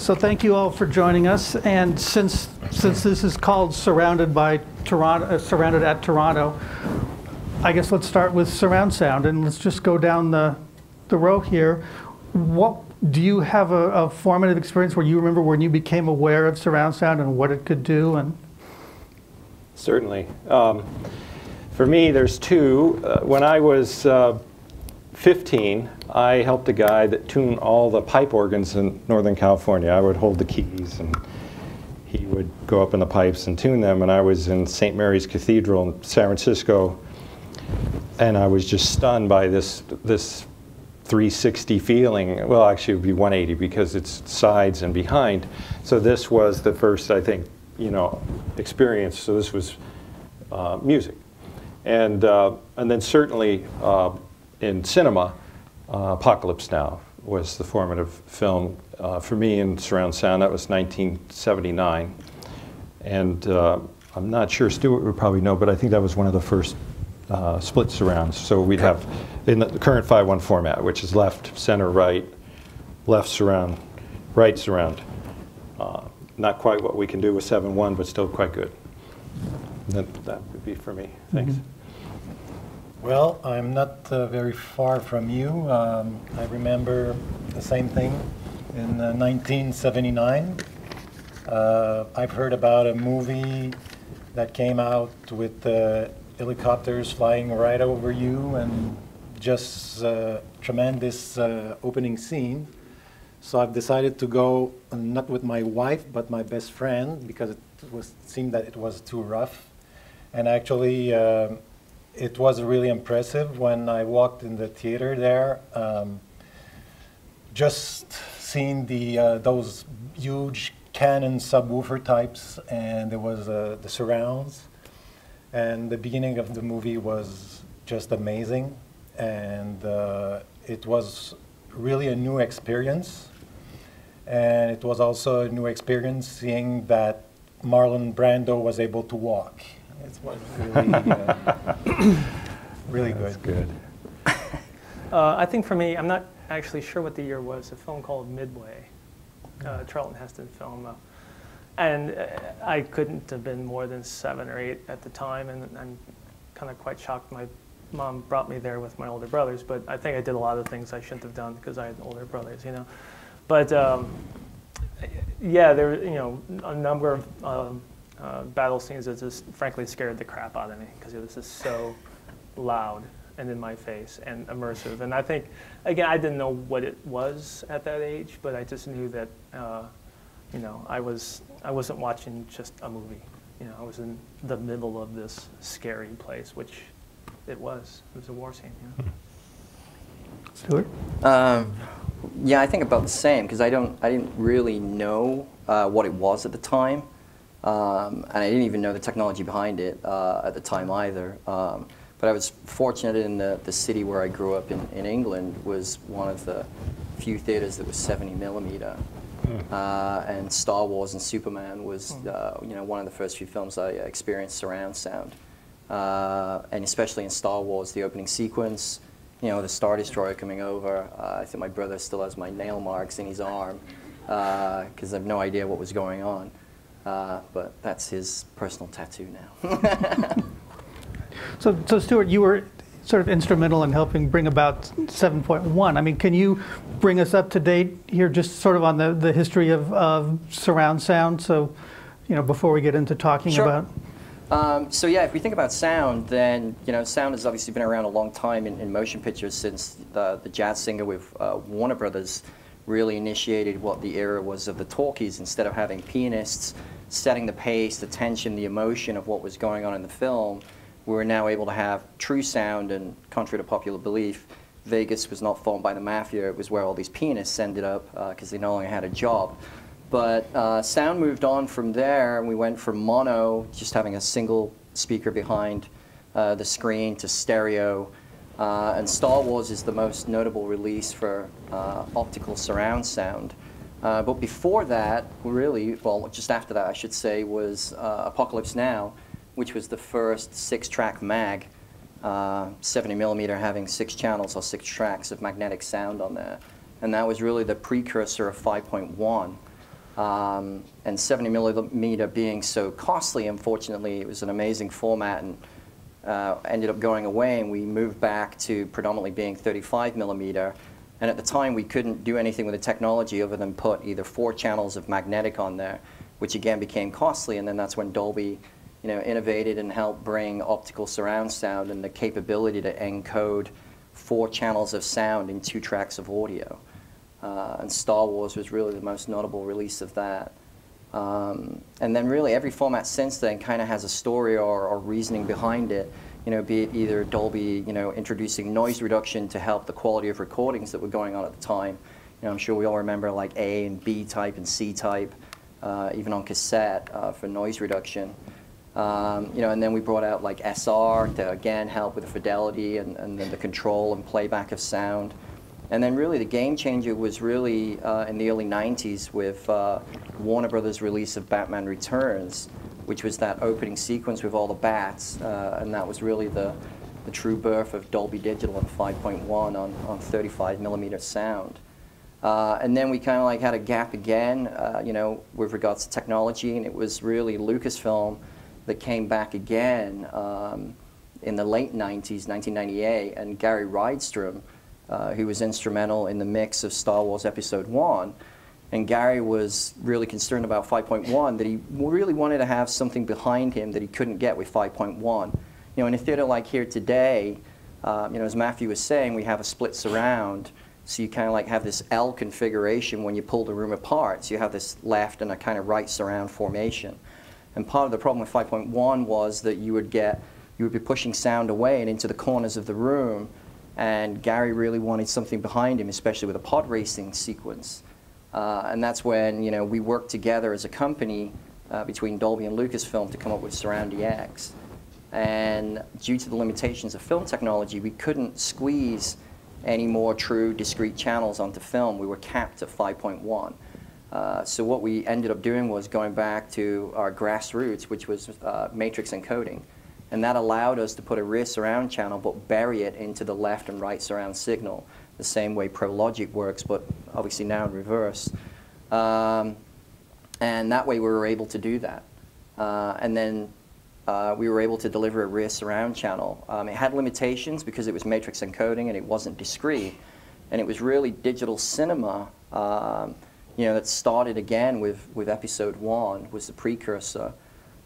So thank you all for joining us. And since this is called Surrounded by Toronto, Surrounded at Toronto, I guess let's start with surround sound, and let's just go down the row here. What do you have a formative experience where you remember when you became aware of surround sound and what it could do? And certainly, for me, there's two. When I was 15, I helped a guy that tuned all the pipe organs in Northern California. I would hold the keys, and he would go up in the pipes and tune them. And I was in St. Mary's Cathedral in San Francisco, and I was just stunned by this 360 feeling. Well, actually, it would be 180 because it's sides and behind. So this was the first, I think, experience. So this was music, and then certainly in cinema, Apocalypse Now was the formative film for me in surround sound. That was 1979, and I'm not sure Stuart would probably know, but I think that was one of the first split surrounds. So we'd have in the current 5.1 format, which is left, center, right, left surround, right surround. Not quite what we can do with 7.1, but still quite good. That would be for me. Thanks. Well, I'm not very far from you. I remember the same thing in 1979. I've heard about a movie that came out with helicopters flying right over you and just tremendous opening scene. So I've decided to go, not with my wife, but my best friend, because it seemed that it was too rough. And actually, it was really impressive when I walked in the theater there. Just seeing those huge Canon subwoofer types, and there was the surrounds. And the beginning of the movie was just amazing. And it was really a new experience. And it was also a new experience seeing that Marlon Brando was able to walk. It was really, really That's good. I think for me, I'm not actually sure what the year was, a film called Midway, Charlton Heston film. And I couldn't have been more than 7 or 8 at the time, and I'm kind of quite shocked. My mom brought me there with my older brothers, but I think I did a lot of things I shouldn't have done because I had older brothers, But yeah, there were, a number of battle scenes that just frankly scared the crap out of me because it was just so loud and in my face and immersive. And I think, again, I didn't know what it was at that age, but I just knew that, I wasn't watching just a movie. I was in the middle of this scary place, which it was. It was a war scene. Stuart? Yeah, I think about the same because I didn't really know what it was at the time, and I didn't even know the technology behind it at the time either. But I was fortunate in the city where I grew up in England was one of the few theaters that was 70 millimeter, and Star Wars and Superman was one of the first few films I experienced surround sound, and especially in Star Wars, the opening sequence. The Star Destroyer coming over. I think my brother still has my nail marks in his arm because I have no idea what was going on. But that's his personal tattoo now. So Stuart, you were sort of instrumental in helping bring about 7.1. I mean, can you bring us up to date here, just sort of on the history of surround sound? So, before we get into talking about. So yeah, if we think about sound, then sound has obviously been around a long time in motion pictures since the Jazz Singer with Warner Brothers really initiated what the era was of the talkies. Instead of having pianists setting the pace, the tension, the emotion of what was going on in the film, we were now able to have true sound. And contrary to popular belief, Vegas was not formed by the mafia. It was where all these pianists ended up because they no longer had a job. But sound moved on from there, and we went from mono, just having a single speaker behind the screen, to stereo. And Star Wars is the most notable release for optical surround sound. But before that, really, well, just after that, I should say, was Apocalypse Now, which was the first 6-track mag, 70 millimeter, having 6 channels or 6 tracks of magnetic sound on there. And that was really the precursor of 5.1. And 70 millimeter being so costly, unfortunately, it was an amazing format and ended up going away, and we moved back to predominantly being 35 millimeter. And at the time, we couldn't do anything with the technology other than put either 4 channels of magnetic on there, which again became costly. And then that's when Dolby, innovated and helped bring optical surround sound and the capability to encode 4 channels of sound in 2 tracks of audio. And Star Wars was really the most notable release of that. And then really every format since then kind of has a story or reasoning behind it. Be it either Dolby, introducing noise reduction to help the quality of recordings that were going on at the time. I'm sure we all remember like A and B type and C type, even on cassette for noise reduction. And then we brought out like SR to again help with the fidelity and then the control and playback of sound. And then really the game changer was really in the early 90s with Warner Brothers' release of Batman Returns, which was that opening sequence with all the bats, and that was really the true birth of Dolby Digital and 5.1 on 35 millimeter sound. And then we kind of like had a gap again, with regards to technology, and it was really Lucasfilm that came back again in the late 90s, 1998, and Gary Rydstrom, who was instrumental in the mix of Star Wars Episode 1. And Gary was really concerned about 5.1, that he really wanted to have something behind him that he couldn't get with 5.1. In a theater like here today, as Matthew was saying, we have a split surround, so you kind of like have this L configuration when you pull the room apart. So you have this left and a kind of right surround formation. And part of the problem with 5.1 was that you would be pushing sound away and into the corners of the room, and Gary really wanted something behind him, especially with a pod racing sequence. And that's when we worked together as a company between Dolby and Lucasfilm to come up with Surround EX. And due to the limitations of film technology, we couldn't squeeze any more true discrete channels onto film. We were capped at 5.1. So what we ended up doing was going back to our grassroots, which was matrix encoding. And that allowed us to put a rear surround channel but bury it into the left and right surround signal, the same way ProLogic works, but obviously now in reverse. And that way we were able to do that. And then we were able to deliver a rear surround channel. It had limitations because it was matrix encoding and it wasn't discrete. And it was really digital cinema that started again with Episode 1, was the precursor.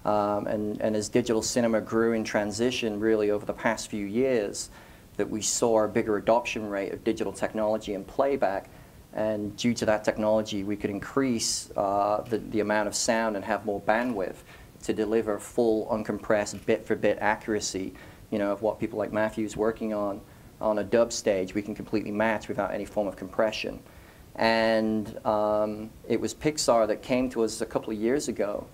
And as digital cinema grew in transition really over the past few years, that we saw a bigger adoption rate of digital technology and playback. And due to that technology, we could increase the amount of sound and have more bandwidth to deliver full uncompressed bit-for-bit accuracy, of what people like Matthew's working on a dub stage. We can completely match without any form of compression. And it was Pixar that came to us a couple of years ago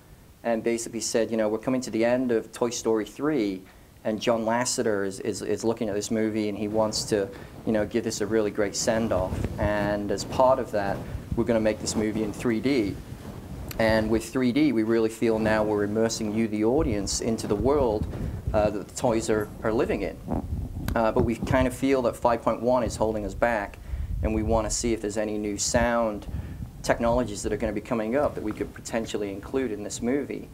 and basically said, we're coming to the end of Toy Story 3, and John Lasseter is looking at this movie, and he wants to, give this a really great send-off. And as part of that, we're going to make this movie in 3D. And with 3D, we really feel now we're immersing you, the audience, into the world that the toys are living in. But we kind of feel that 5.1 is holding us back, and we want to see if there's any new sound technologies that are going to be coming up that we could potentially include in this movie.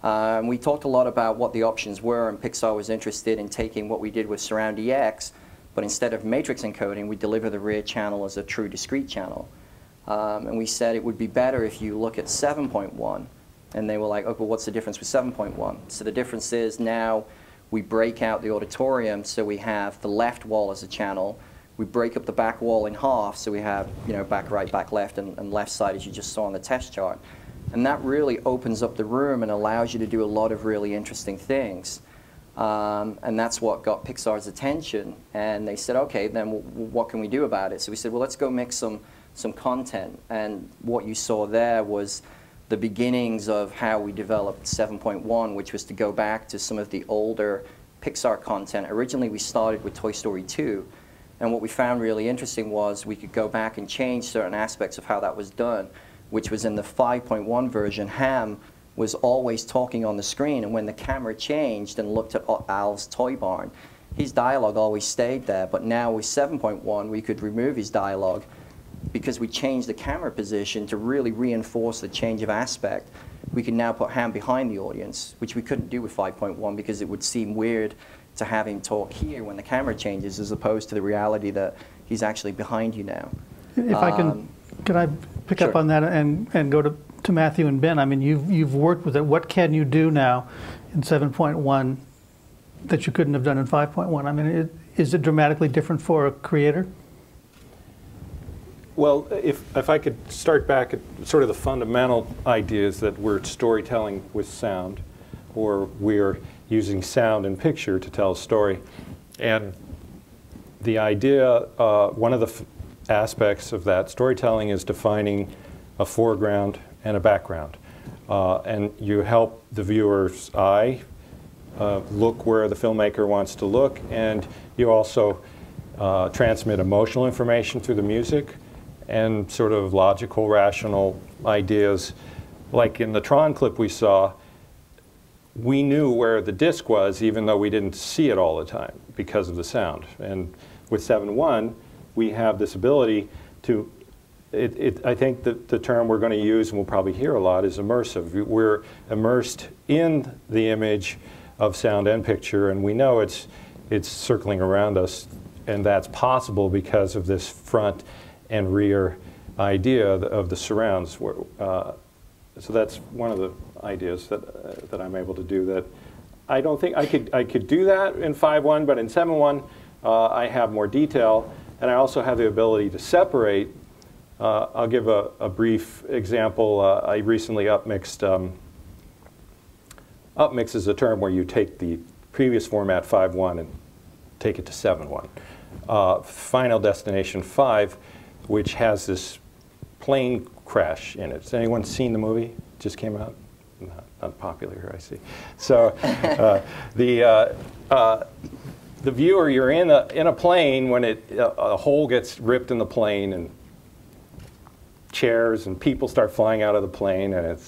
We talked a lot about what the options were, and Pixar was interested in taking what we did with Surround EX, but instead of matrix encoding, we deliver the rear channel as a true discrete channel. And we said it would be better if you look at 7.1. And they were like, oh, but what's the difference with 7.1? So the difference is now we break out the auditorium, so we have the left wall as a channel. We break up the back wall in half, so we have back right, back left, and left side, as you just saw on the test chart. And that really opens up the room and allows you to do a lot of really interesting things. And that's what got Pixar's attention. And they said, okay, then what can we do about it? So we said, well, let's go make some content. And what you saw there was the beginnings of how we developed 7.1, which was to go back to some of the older Pixar content. Originally, we started with Toy Story 2. And what we found really interesting was we could go back and change certain aspects of how that was done, which was in the 5.1 version, Ham was always talking on the screen, and when the camera changed and looked at Al's toy barn, his dialogue always stayed there. But now with 7.1, we could remove his dialogue because we changed the camera position to really reinforce the change of aspect, we can now put Ham behind the audience, which we couldn't do with 5.1 because it would seem weird to have him talk here when the camera changes as opposed to the reality that he's actually behind you now. If I can I pick up Sure. on that and go to Matthew and Ben? I mean, you've worked with it. What can you do now in 7.1 that you couldn't have done in 5.1? I mean, is it dramatically different for a creator? Well, if I could start back at sort of the fundamental ideas that we're storytelling with sound, or we're using sound and picture to tell a story. And the idea, one of the aspects of that storytelling is defining a foreground and a background. And you help the viewer's eye look where the filmmaker wants to look, and you also transmit emotional information through the music and sort of logical, rational ideas. Like in the Tron clip we saw, we knew where the disc was even though we didn't see it all the time because of the sound. And with 7.1, we have this ability to, I think that the term we're going to use and we'll probably hear a lot is immersive. We're immersed in the image of sound and picture, and we know it's circling around us, and that's possible because of this front and rear idea of the surrounds. So that's one of the ideas that I'm able to do. That I don't think I could do that in 5.1, but in 7.1 I have more detail, and I also have the ability to separate. I'll give a brief example. I recently upmixed. Upmix is a term where you take the previous format 5.1 and take it to 7.1. Final Destination 5, which has this plane crash in it. Has anyone seen the movie? It just came out? Not popular here, I see. So the viewer, you're in a plane when a hole gets ripped in the plane, and chairs and people start flying out of the plane, and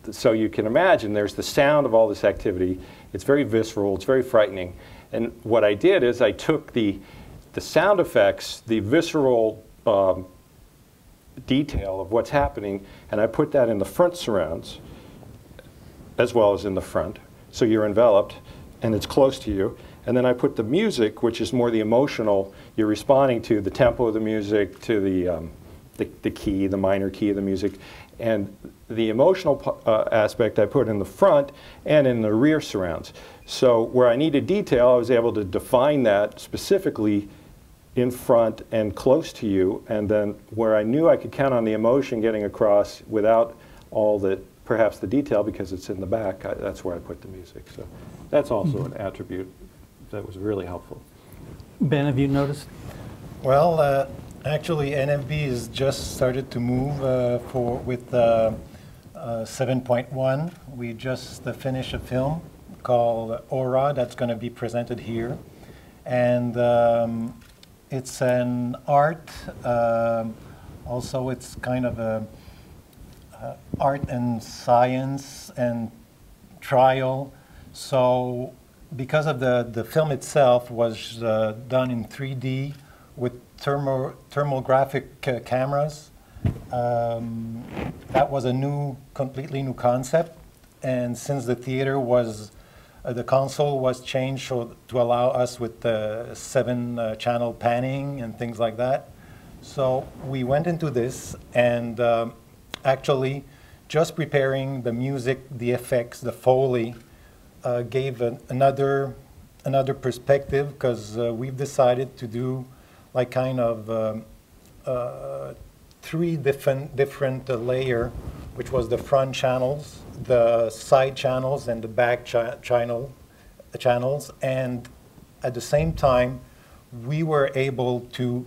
so you can imagine there's the sound of all this activity. It's very visceral, it's very frightening. And what I did is I took the sound effects, the visceral detail of what's happening, and I put that in the front surrounds as well as in the front. So you're enveloped and it's close to you. And then I put the music, which is more the emotional, you're responding to the tempo of the music, to the key, the minor key of the music. And the emotional aspect I put in the front and in the rear surrounds. So where I needed detail, I was able to define that specifically in front and close to you, and then where I knew I could count on the emotion getting across without all perhaps the detail because it's in the back, that's where I put the music. So that's also an attribute that was really helpful. Ben, have you noticed? Well, actually, NFB has just started to move with 7.1. We just finished a film called Aura that's going to be presented here. And it's an art, also it's kind of a art and science and trial. So because of the film itself was done in 3D with thermographic cameras, that was a completely new concept. And since the theater was, the console was changed to allow us with the 7-channel panning and things like that. So we went into this and actually just preparing the music, the effects, the Foley gave another perspective, because we've decided to do like kind of 3 different layer, which was the front channels, the side channels, and the back channels. And at the same time, we were able to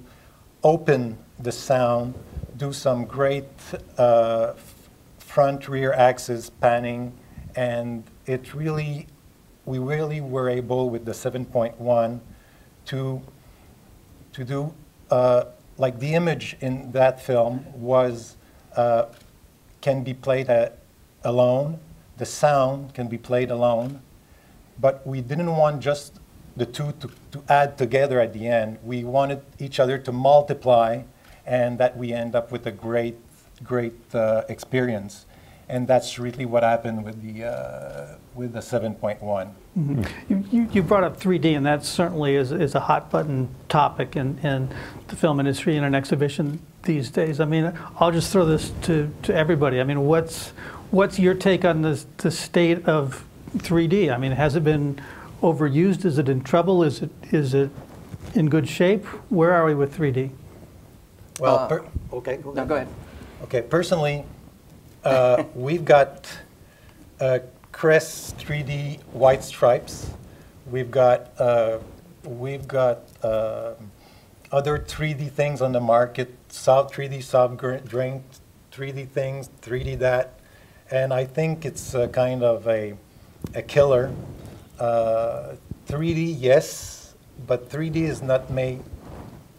open the sound, do some great front-rear axis panning, and we really were able with the 7.1 to do like the image in that film was can be played alone, the sound can be played alone, but we didn't want just the two to add together at the end. We wanted each other to multiply and that we end up with a great experience. And that's really what happened with the 7.1. You brought up 3D, and that certainly is a hot button topic in the film industry and an exhibition these days. I mean, I'll just throw this to everybody. I mean, what's your take on the state of 3D? I mean, has it been overused? Is it in trouble? Is it in good shape? Where are we with 3D? Well, okay. Go ahead. No, go ahead. Okay, personally, we've got Crest 3D white stripes. We've got other 3D things on the market, soft 3D, soft drink, 3D things, 3D that, and I think it's kind of a killer. 3D, yes, but 3D is not made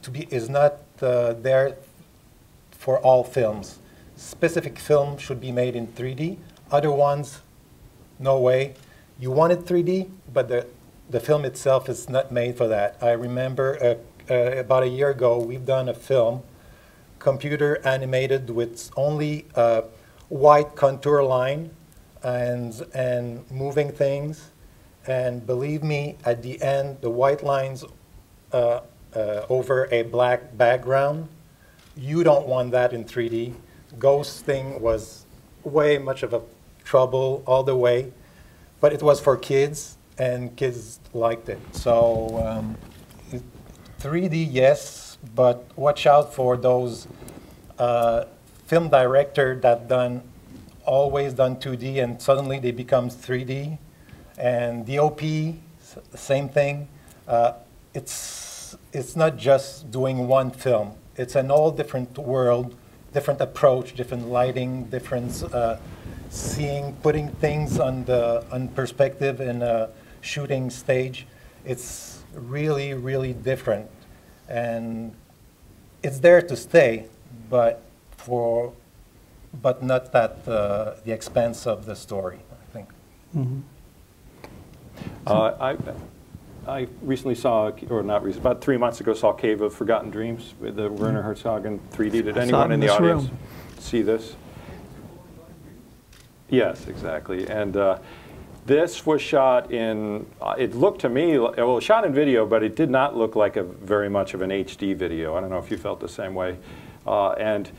to be, is not there for all films. Specific film should be made in 3D. Other ones, no way. You want it 3D, but the film itself is not made for that. I remember about a year ago, we've done a film, computer animated with only white contour line and moving things. And believe me, at the end, the white lines over a black background, you don't want that in 3D. Ghost thing was way much of a trouble all the way, but it was for kids, and kids liked it. So 3D, yes, but watch out for those film director that always done 2D, and suddenly they become 3D. And DOP, same thing. It's not just doing one film. It's an all different world, different approach, different lighting, different putting things on perspective in a shooting stage. It's really, really different, and it's there to stay, but not at the expense of the story, I think. Mm-hmm. I recently saw, or not recently, about 3 months ago, saw Cave of Forgotten Dreams with the Werner Herzog in 3D. Did anyone in the audience see this? Yes, exactly. And this was shot in, it looked to me, well, it was shot in video, but it did not look like very much of an HD video. I don't know if you felt the same way. And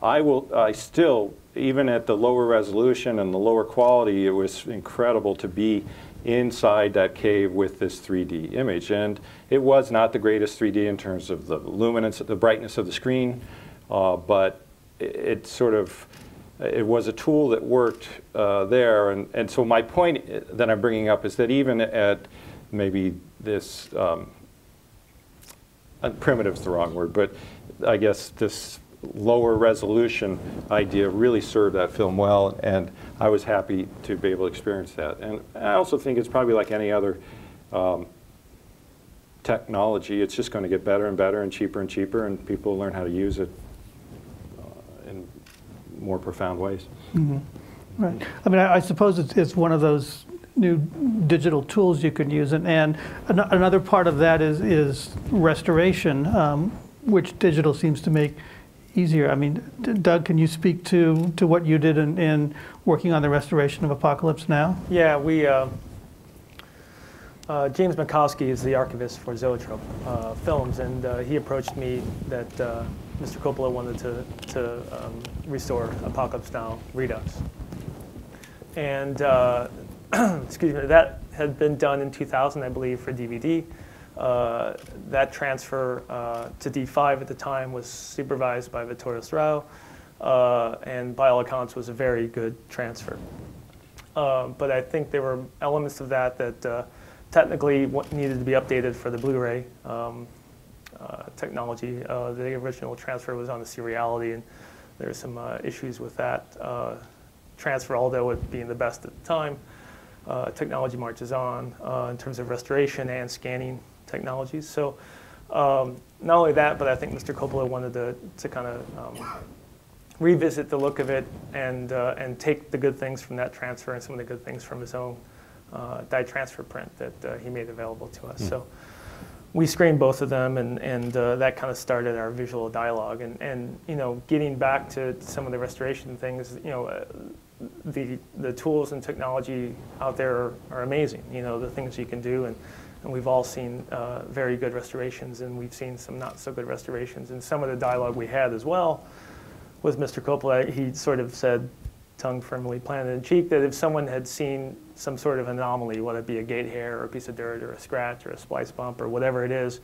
I still, even at the lower resolution and the lower quality, it was incredible to be inside that cave with this 3D image. And it was not the greatest 3D in terms of the luminance, the brightness of the screen, but it was a tool that worked there. And so my point that I'm bringing up is that even at maybe this, primitive is the wrong word, but I guess this lower resolution idea really served that film well, and I was happy to be able to experience that. And I also think it's probably like any other technology. It's just going to get better and better and cheaper, and people learn how to use it in more profound ways. Mm-hmm. Right. I mean, I suppose it's one of those new digital tools you can use, and another part of that is restoration, which digital seems to make easier. I mean, Doug, can you speak to what you did in working on the restoration of Apocalypse Now? Yeah, we James Mikowski is the archivist for Zoetrope Films, and he approached me that Mr. Coppola wanted to restore Apocalypse Now Redux, and excuse me, that had been done in 2000, I believe, for DVD. That transfer to D5 at the time was supervised by Vittorio Storaro, and by all accounts was a very good transfer. But I think there were elements of that technically needed to be updated for the Blu-ray technology. The original transfer was on the seriality, and there were some issues with that transfer, although it being the best at the time. Technology marches on in terms of restoration and scanning technologies. So not only that, but I think Mr. Coppola wanted to kind of revisit the look of it and take the good things from that transfer and some of the good things from his own dye transfer print that he made available to us. So we screened both of them, and that kind of started our visual dialogue. And you know, getting back to some of the restoration things, you know, the tools and technology out there are amazing. You know, the things you can do, and we've all seen very good restorations, and we've seen some not so good restorations. And some of the dialogue we had as well with Mr. Coppola, he sort of said, tongue firmly planted in cheek, that if someone had seen some sort of anomaly, whether it be a gate hair or a piece of dirt or a scratch or a splice bump or whatever it is,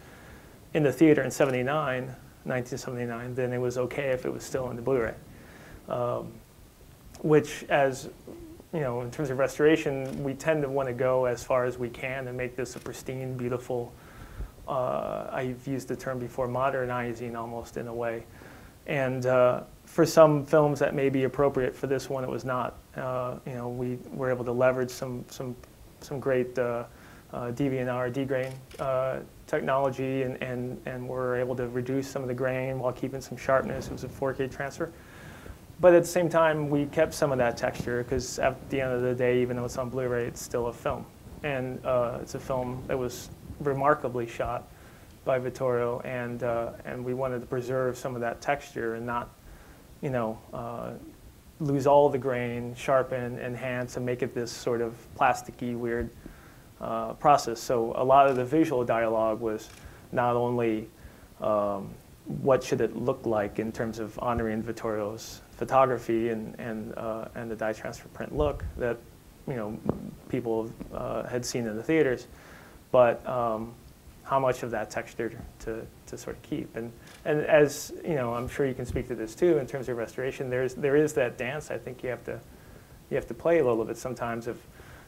in the theater in 1979, then it was okay if it was still in the Blu-ray. Which, as you know, in terms of restoration, we tend to want to go as far as we can and make this a pristine, beautiful, I've used the term before, modernizing almost in a way. And for some films that may be appropriate, for this one it was not. You know, we were able to leverage some great DVNR, D-grain technology, and we're able to reduce some of the grain while keeping some sharpness. It was a 4K transfer. But at the same time, we kept some of that texture, because at the end of the day, even though it's on Blu-ray, it's still a film. And it's a film that was remarkably shot by Vittorio, and we wanted to preserve some of that texture and not, you know, lose all the grain, sharpen, enhance, and make it this sort of plasticky, weird process. So a lot of the visual dialogue was not only what should it look like in terms of honoring Vittorio's photography and the dye transfer print look that, you know, people had seen in the theaters, but how much of that texture to sort of keep. And as you know, I'm sure you can speak to this too in terms of restoration. There is that dance. I think you have to play a little bit sometimes of,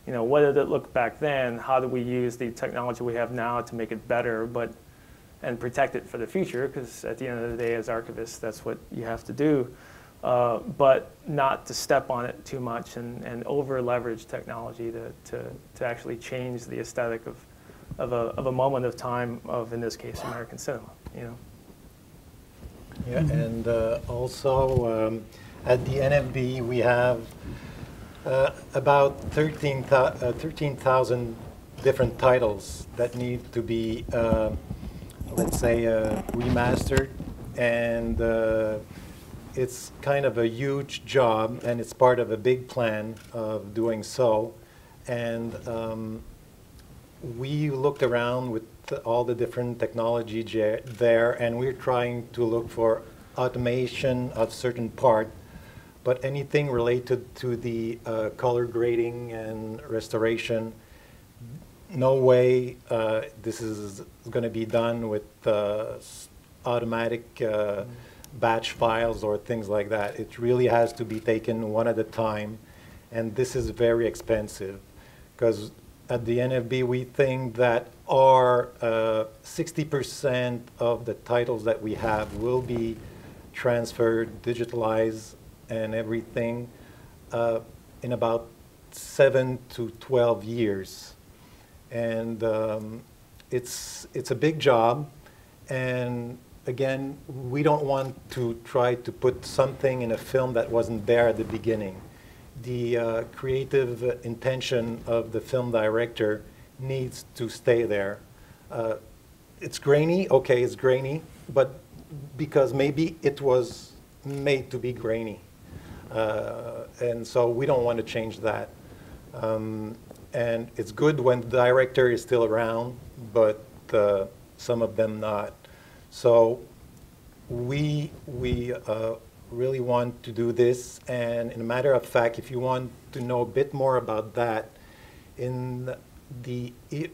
you know, what did it look back then? How do we use the technology we have now to make it better, and protect it for the future? Because at the end of the day, as archivists, that's what you have to do. But not to step on it too much and over leverage technology to actually change the aesthetic of a moment of time of, in this case, American cinema. You know. Yeah, and also at the NFB we have about 13,000 different titles that need to be, let's say, remastered, and it's kind of a huge job, and it's part of a big plan of doing so. And we looked around with all the different technology there, and we're trying to look for automation of certain part, but anything related to the color grading and restoration, no way this is going to be done with automatic batch files or things like that. It really has to be taken one at a time, and this is very expensive, because at the NFB we think that our 60% of the titles that we have will be transferred, digitalized, and everything in about 7 to 12 years. And it's a big job, and again, we don't want to try to put something in a film that wasn't there at the beginning. The creative intention of the film director needs to stay there. It's grainy, okay, it's grainy, but because maybe it was made to be grainy. And so we don't want to change that. And it's good when the director is still around, but some of them not. So we really want to do this, and in a matter of fact, if you want to know a bit more about that, in the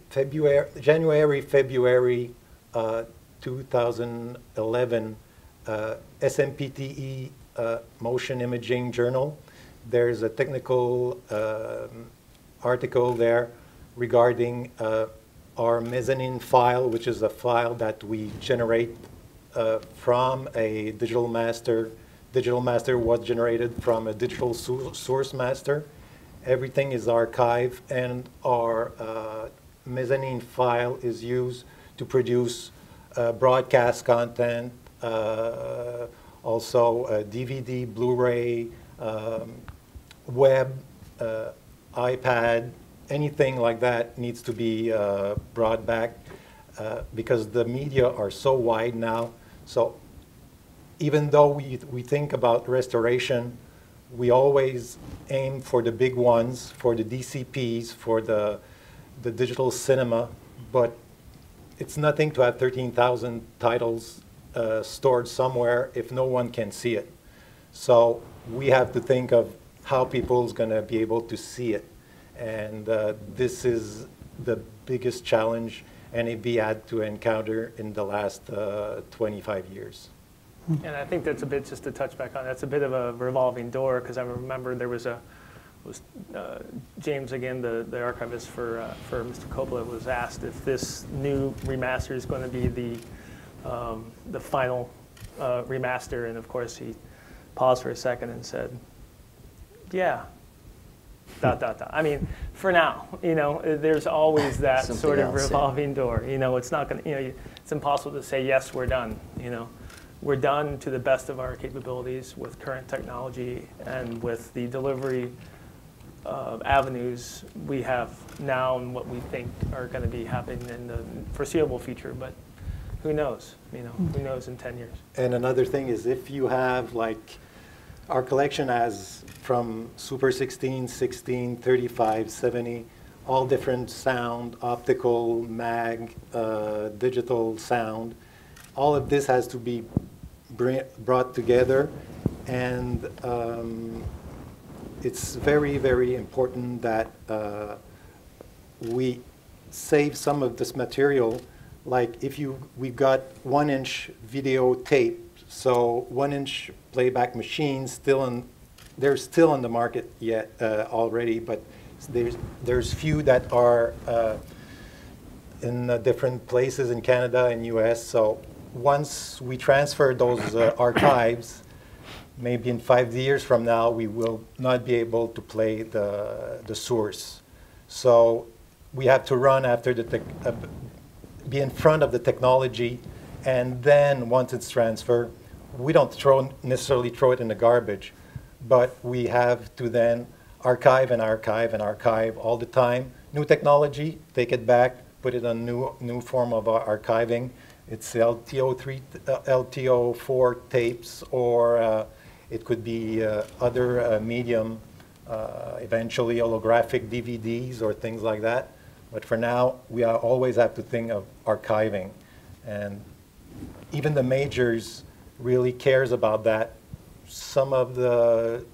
January, February 2011 SMPTE Motion Imaging Journal, there's a technical article there regarding our mezzanine file, which is a file that we generate from a digital master. Digital master was generated from a digital source master. Everything is archived, and our mezzanine file is used to produce broadcast content, also DVD, Blu-ray, web, iPad, anything like that needs to be brought back. because the media are so wide now. So even though we think about restoration, we always aim for the big ones, for the DCPs, for the digital cinema, but it's nothing to have 13,000 titles stored somewhere if no one can see it. So we have to think of how people's going to be able to see it. And this is the biggest challenge NAB had to encounter in the last 25 years. And I think that's a bit, just to touch back on, that's a bit of a revolving door, because I remember there was James, again, the archivist for Mr. Coppola, was asked if this new remaster is going to be the final remaster, and of course he paused for a second and said, yeah, ... I mean, for now, there's always that sort of revolving door. It's not going to, it's impossible to say, yes, we're done. We're done to the best of our capabilities with current technology and with the delivery avenues we have now and what we think are going to be happening in the foreseeable future. But who knows? Who knows in 10 years? And another thing is, if you have, like, our collection has from Super 16, 16, 35, 70, all different sound, optical, mag, digital sound. All of this has to be brought together, and it's very, very important that we save some of this material. Like we've got 1-inch video tape, so 1-inch playback machines they're still on the market yet already, but there's few that are in different places in Canada and US. So once we transfer those archives, maybe in 5 years from now, we will not be able to play the source. So we have to run after be in front of the technology, and then once it's transferred, we don't necessarily throw it in the garbage, but we have to then archive and archive and archive all the time. New technology, take it back, put it on new form of archiving. It's LTO4 tapes, or it could be other medium, eventually holographic DVDs or things like that. But for now, we always have to think of archiving. And even the majors really cares about that. Some of the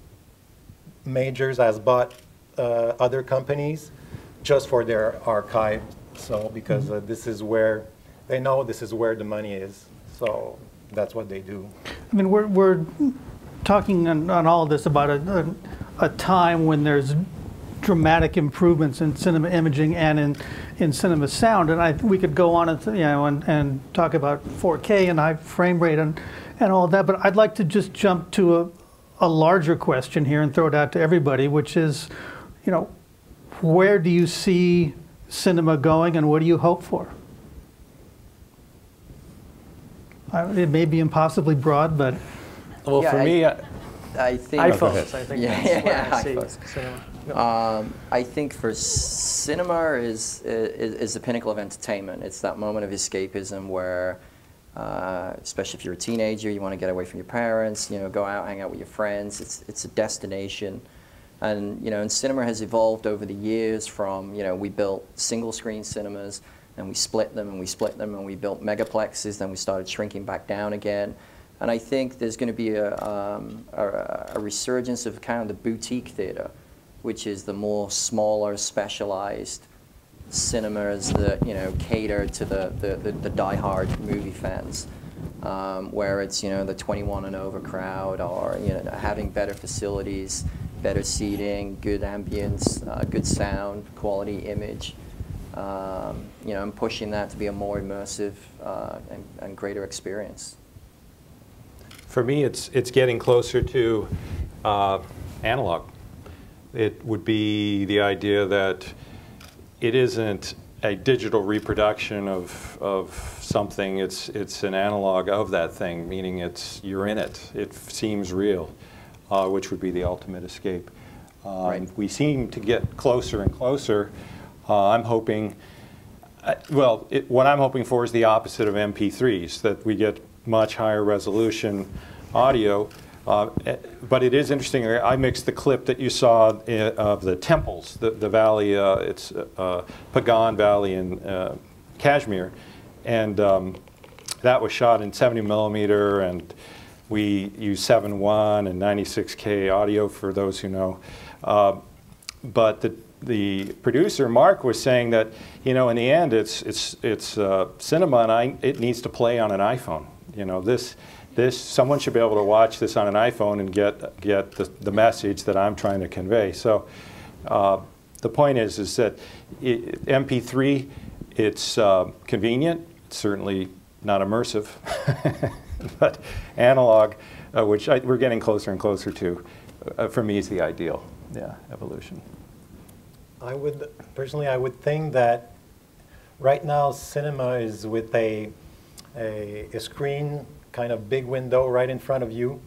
majors has bought other companies just for their archive. So because this is where they know this is where the money is. So that's what they do. I mean, we're talking on all of this about a time when there's dramatic improvements in cinema imaging and in cinema sound, and we could go on and talk about 4K and high frame rate and all of that. But I'd like to just jump to a larger question here and throw it out to everybody, which is, where do you see cinema going, and what do you hope for? It may be impossibly broad, but well, for me, I think iPhones. I think that's where I see iPhones. cinema. No. I think for cinema is the pinnacle of entertainment. It's that moment of escapism where, especially if you're a teenager, you want to get away from your parents, go out, hang out with your friends. It's a destination. And, and cinema has evolved over the years from, we built single-screen cinemas, and we split them, and we split them, and we built megaplexes, then we started shrinking back down again. And I think there's going to be a resurgence of kind of the boutique theater, which is the more smaller, specialized cinemas that cater to the die-hard movie fans, where it's the 21 and over crowd, or having better facilities, better seating, good ambience, good sound, quality image. And pushing that to be a more immersive and greater experience. For me, it's getting closer to analog. It would be the idea that it isn't a digital reproduction of something. It's an analog of that thing, meaning you're in it. It seems real, which would be the ultimate escape. Right. We seem to get closer and closer. I'm hoping Well, what I'm hoping for is the opposite of MP3s, that we get much higher resolution audio. But it is interesting. I mixed the clip that you saw of the temples, the valley. It's Pagan Valley in Kashmir, and that was shot in 70 millimeter, and we use 7.1 and 96K audio for those who know. But the producer Mark was saying that, you know, in the end it's cinema, and it needs to play on an iPhone. You know, someone should be able to watch this on an iPhone and get the message that I'm trying to convey. So the point is that MP3, it's convenient, it's certainly not immersive, but analog, which we're getting closer and closer to, for me is the ideal, evolution. Personally, I would think that right now cinema is with a screen, kind of big window right in front of you,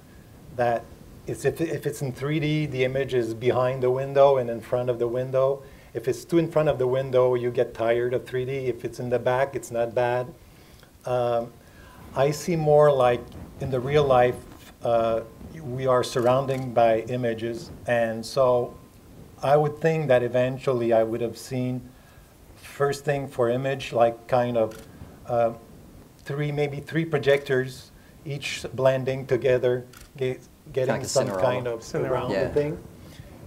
that if it's in 3D, the image is behind the window and in front of the window. If it's too in front of the window, you get tired of 3D. If it's in the back, it's not bad. I see more like in the real life, we are surrounded by images, and so I would think that eventually I would have seen first thing for image, like kind of maybe three projectors, each blending together, getting Like a some Cinerama. kind of surround Yeah. thing.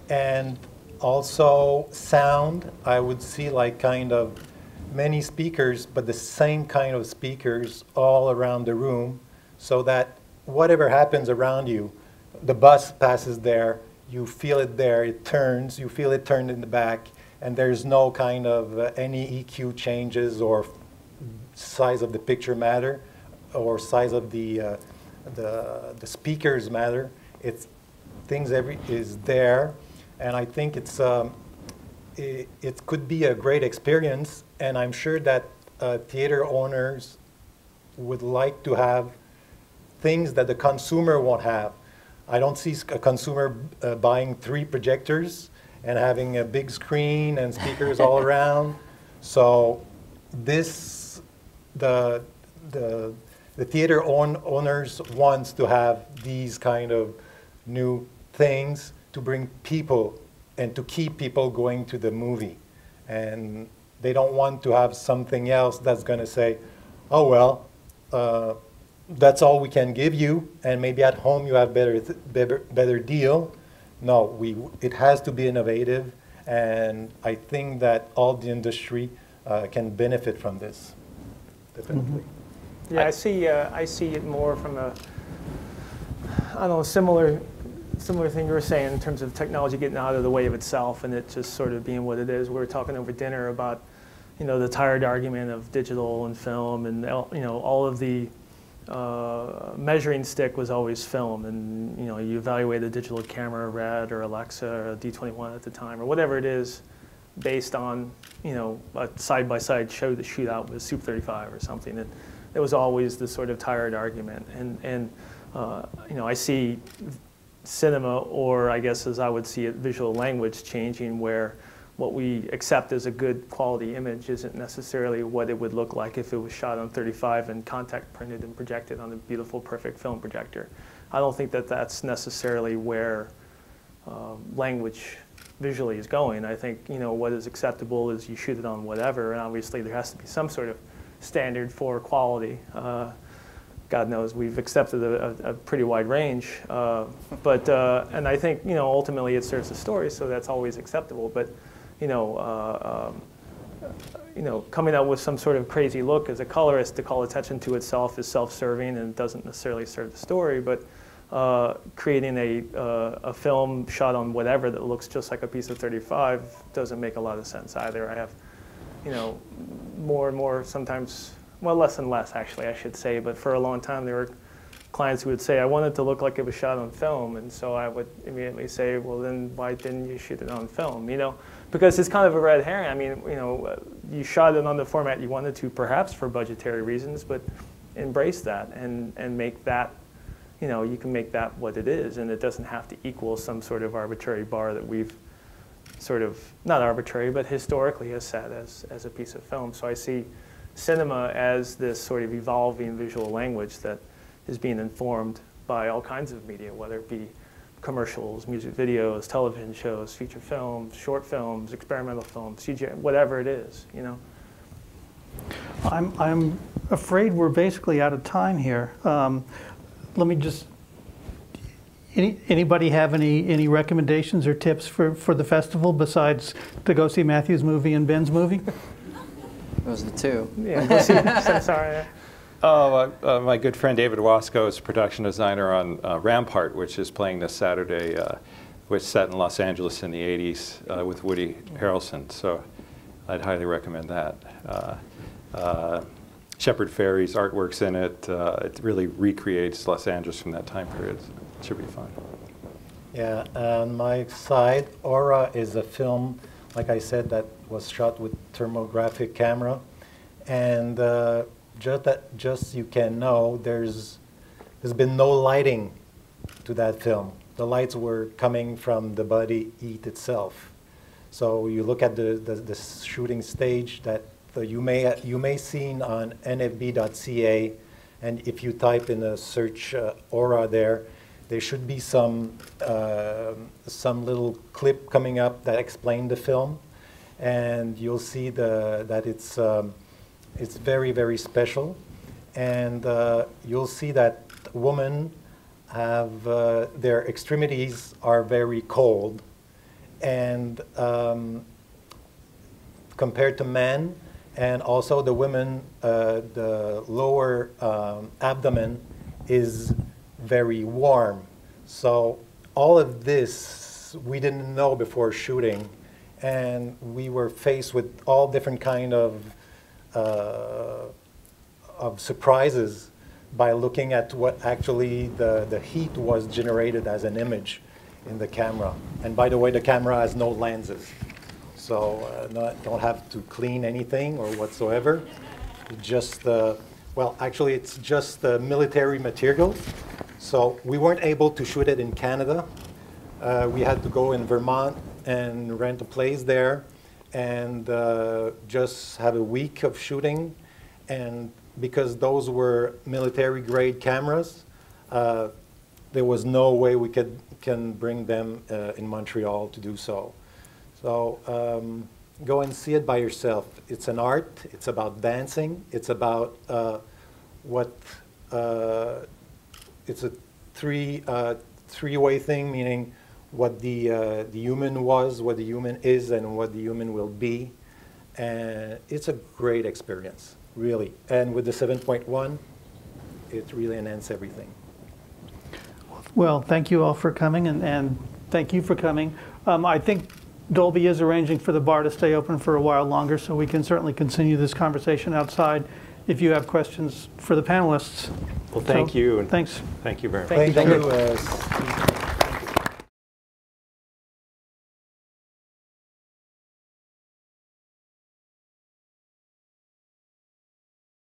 And also sound, I would see like kind of many speakers, but the same kind of speakers all around the room, so that whatever happens around you, the bus passes there, you feel it there, it turns, you feel it turned in the back, and there's no kind of any EQ changes or size of the picture matter, or size of the speakers matter. It's things is there, and I think it could be a great experience, and I'm sure that theater owners would like to have things that the consumer won't have. I don't see a consumer buying 3 projectors and having a big screen and speakers all around. So the theater owners wants to have these kind of new things to bring people and to keep people going to the movie. And they don't want to have something else that's going to say, oh, well, that's all we can give you, and maybe at home you have better deal. No, it has to be innovative, and I think that all the industry can benefit from this, definitely. Yeah, I see it more from a, I don't know, similar thing you were saying in terms of technology getting out of the way of itself and it just sort of being what it is. We were talking over dinner about, you know, the tired argument of digital and film, and you know, all of the measuring stick was always film, and you know, you evaluate a digital camera, Red or Alexa or a D21 at the time or whatever it is, based on, you know, a side-by-side shootout with Super 35 or something. And it was always the sort of tired argument. And you know, I see cinema, or I guess as I would see it, visual language changing, where what we accept as a good quality image isn't necessarily what it would look like if it was shot on 35 and contact printed and projected on a beautiful, perfect film projector. I don't think that that's necessarily where language visually is going. I think, you know, what is acceptable is you shoot it on whatever, and obviously there has to be some sort of standard for quality. God knows we've accepted a pretty wide range, and I think, you know, ultimately it serves a story, so that's always acceptable. But you know, coming out with some sort of crazy look as a colorist to call attention to itself is self-serving and doesn't necessarily serve the story. But creating a film shot on whatever that looks just like a piece of 35 doesn't make a lot of sense either. I have, you know, more and more sometimes, well, less and less actually, I should say. But for a long time, there were clients who would say, I want it to look like it was shot on film. And so I would immediately say, well, then why didn't you shoot it on film? You know, because it's kind of a red herring. I mean, you know, you shot it on the format you wanted to, perhaps for budgetary reasons, but embrace that and make that, you know, you can make that what it is, and it doesn't have to equal some sort of arbitrary bar that we've sort of, not arbitrary, but historically is set as a piece of film. So I see cinema as this sort of evolving visual language that is being informed by all kinds of media, whether it be commercials, music videos, television shows, feature films, short films, experimental films, CGI, whatever it is, you know. I'm afraid we're basically out of time here. Let me just, anybody have any recommendations or tips for the festival besides to go see Matthew's movie and Ben's movie? Those are the two. Yeah, we'll see. Sorry. Oh, my good friend David Wasco is production designer on Rampart, which is playing this Saturday, which set in Los Angeles in the 80s with Woody Harrelson. So I'd highly recommend that. Shepard Fairey's artwork's in it. It really recreates Los Angeles from that time period. It should be fun. Yeah, on my side, Aura is a film, like I said, that was shot with thermographic camera. And just you can know, there's been no lighting to that film. The lights were coming from the body heat itself. So you look at the shooting stage that you may seen on nfb.ca, and if you type in a search Aura there should be some little clip coming up that explain the film, and you'll see that it's very, very special, and you'll see that women have their extremities are very cold, and compared to men, and also the women, the lower abdomen is very warm. So all of this we didn't know before shooting, and we were faced with all different kind of surprises by looking at what actually the heat was generated as an image in the camera. And by the way, the camera has no lenses, so don't have to clean anything or whatsoever. Just well, actually, it's just military material. So we weren't able to shoot it in Canada. We had to go in Vermont and rent a place there, and just have a week of shooting. And because those were military grade cameras, there was no way we can bring them in Montreal to do so. So go and see it by yourself. It's an art. It's about dancing. It's about it's a three-way thing, meaning what the human was, what the human is, and what the human will be. And it's a great experience, really. And with the 7.1, it really enhances everything. Well, thank you all for coming, and thank you for coming. I think Dolby is arranging for the bar to stay open for a while longer, so we can certainly continue this conversation outside if you have questions for the panelists. Well, thank you. And thanks. thank you very much. Thank you.